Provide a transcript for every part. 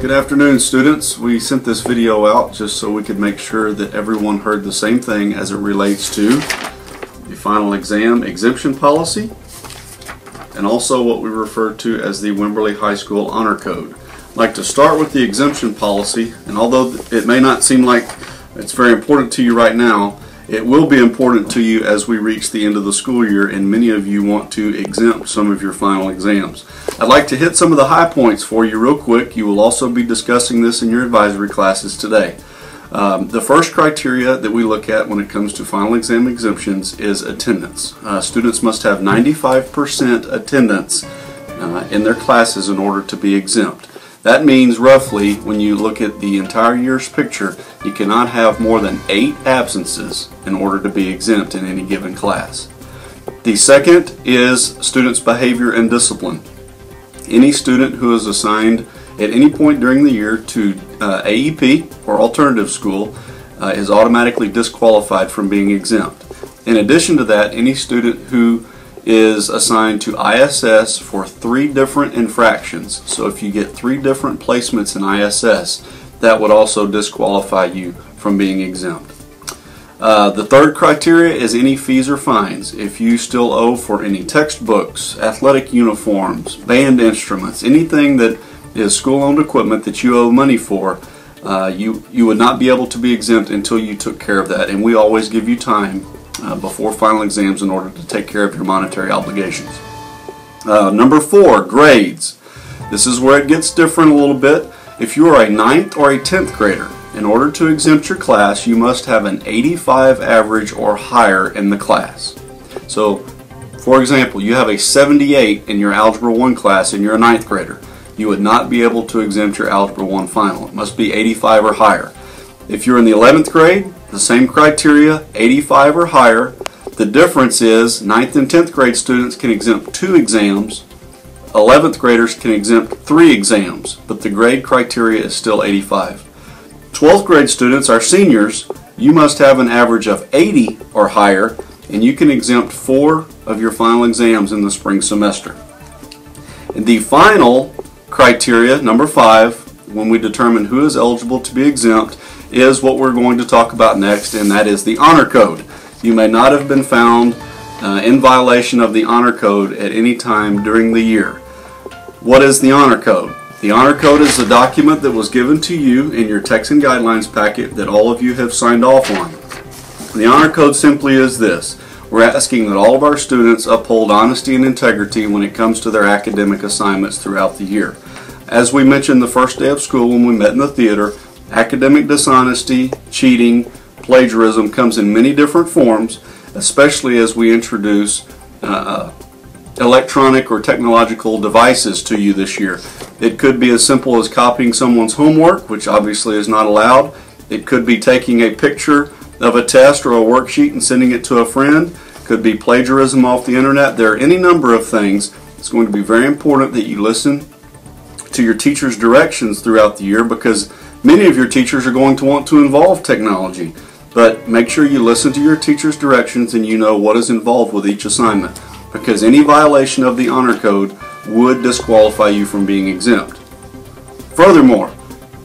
Good afternoon, students. We sent this video out just so we could make sure that everyone heard the same thing as it relates to the final exam exemption policy and also what we refer to as the WImberley High School Honor Code. I'd like to start with the exemption policy, and although it may not seem like it's very important to you right now, it will be important to you as we reach the end of the school year and many of you want to exempt some of your final exams. I'd like to hit some of the high points for you real quick. You will also be discussing this in your advisory classes today. The first criteria that we look at when it comes to final exam exemptions is attendance. Students must have 95% attendance in their classes in order to be exempt. That means roughly, when you look at the entire year's picture, you cannot have more than 8 absences in order to be exempt in any given class. The second is students' behavior and discipline. Any student who is assigned at any point during the year to AEP or alternative school is automatically disqualified from being exempt. In addition to that, any student who is assigned to ISS for 3 different infractions. So if you get 3 different placements in ISS, that would also disqualify you from being exempt. The third criteria is any fees or fines. If you still owe for any textbooks, athletic uniforms, band instruments, anything that is school-owned equipment that you owe money for, you would not be able to be exempt until you took care of that. And we always give you time before final exams in order to take care of your monetary obligations. Number 4, grades. This is where it gets different a little bit. If you are a 9th or a 10th grader, in order to exempt your class, you must have an 85 average or higher in the class. So, for example, you have a 78 in your Algebra 1 class and you're a 9th grader. You would not be able to exempt your Algebra 1 final. It must be 85 or higher. If you're in the 11th grade, the same criteria, 85 or higher. The difference is 9th and 10th grade students can exempt 2 exams, 11th graders can exempt 3 exams, but the grade criteria is still 85. 12th grade students, our seniors, you must have an average of 80 or higher, and you can exempt 4 of your final exams in the spring semester. And the final criteria, number 5, when we determine who is eligible to be exempt, is what we're going to talk about next, and that is the Honor Code. You may not have been found in violation of the Honor Code at any time during the year. What is the Honor Code? The Honor Code is a document that was given to you in your text and guidelines packet that all of you have signed off on. The Honor Code simply is this. We're asking that all of our students uphold honesty and integrity when it comes to their academic assignments throughout the year. As we mentioned the first day of school when we met in the theater, academic dishonesty, cheating, plagiarism comes in many different forms, especially as we introduce electronic or technological devices to you this year. It could be as simple as copying someone's homework, which obviously is not allowed. It could be taking a picture of a test or a worksheet and sending it to a friend. It could be plagiarism off the internet. There are any number of things. It's going to be very important that you listen to your teacher's directions throughout the year, because many of your teachers are going to want to involve technology. But make sure you listen to your teacher's directions and you know what is involved with each assignment, because any violation of the Honor Code would disqualify you from being exempt. Furthermore,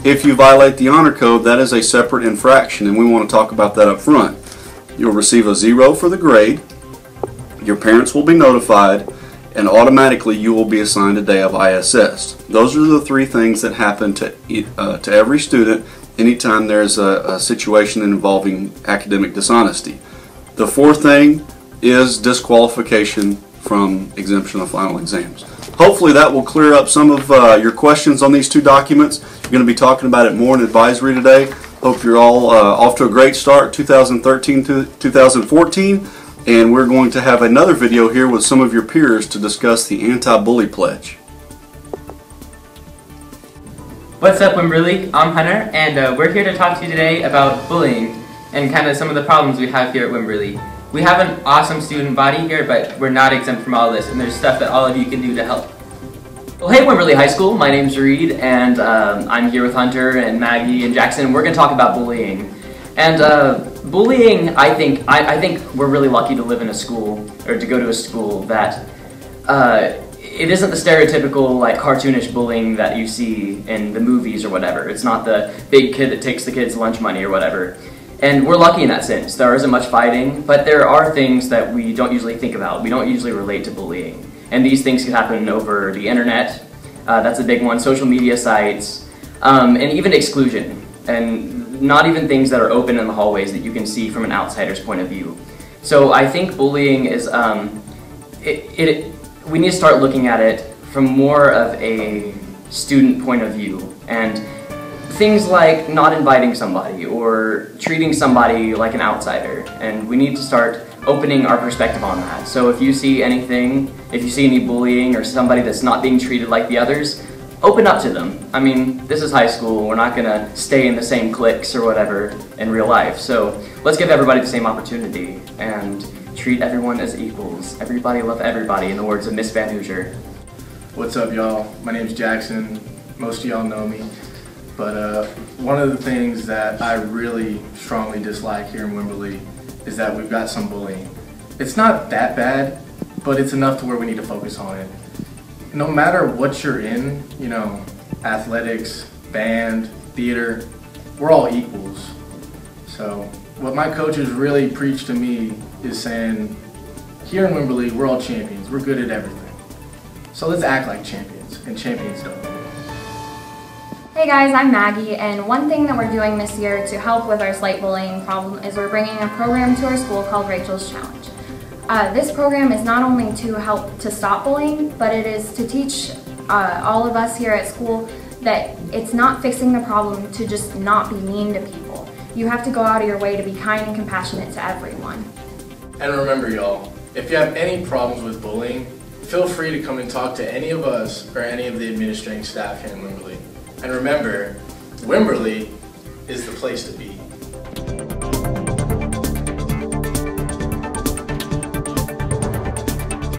if you violate the Honor Code, that is a separate infraction, and we want to talk about that up front. You'll receive a 0 for the grade, your parents will be notified, and automatically you will be assigned a day of ISS. Those are the 3 things that happen to every student anytime there's a situation involving academic dishonesty. The 4th thing is disqualification from exemption of final exams. Hopefully that will clear up some of your questions on these 2 documents. You're going to be talking about it more in advisory today. Hope you're all off to a great start 2013 to 2014. And we're going to have another video here with some of your peers to discuss the anti-bully pledge. What's up, WImberley? I'm Hunter, and we're here to talk to you today about bullying and kind of some of the problems we have here at WImberley. We have an awesome student body here, but we're not exempt from all of this, and there's stuff that all of you can do to help. Well, hey, WImberley High School, my name's Reed, and I'm here with Hunter and Maggie and Jackson, and we're going to talk about bullying. And bullying, I think we're really lucky to live in a school, or to go to a school that it isn't the stereotypical like cartoonish bullying that you see in the movies or whatever. It's not the big kid that takes the kid's lunch money or whatever. And we're lucky in that sense. There isn't much fighting, but there are things that we don't usually think about. We don't usually relate to bullying. And these things can happen over the internet. That's a big one. Social media sites, and even exclusion. And not even things that are open in the hallways that you can see from an outsider's point of view. So I think bullying is, we need to start looking at it from more of a student point of view. And things like not inviting somebody or treating somebody like an outsider. And we need to start opening our perspective on that. So if you see anything, if you see any bullying or somebody that's not being treated like the others, open up to them. I mean, this is high school. We're not gonna stay in the same cliques or whatever in real life. So let's give everybody the same opportunity and treat everyone as equals. Everybody love everybody, in the words of Miss Van Hoosier. What's up, y'all? My name's Jackson. Most of y'all know me. But one of the things that I really strongly dislike here in WImberley is that we've got some bullying. It's not that bad, but it's enough to where we need to focus on it. No matter what you're in, you know, athletics, band, theater, we're all equals. So what my coaches really preach to me is saying, here in WImberley, we're all champions. We're good at everything. So let's act like champions, and champions don't bully. Hey guys, I'm Maggie, and one thing that we're doing this year to help with our slight bullying problem is we're bringing a program to our school called Rachel's Challenge. This program is not only to help to stop bullying, but it is to teach all of us here at school that it's not fixing the problem to just not be mean to people. You have to go out of your way to be kind and compassionate to everyone. And remember, y'all, if you have any problems with bullying, feel free to come and talk to any of us or any of the administrating staff here in WImberley. And remember, WImberley is the place to be.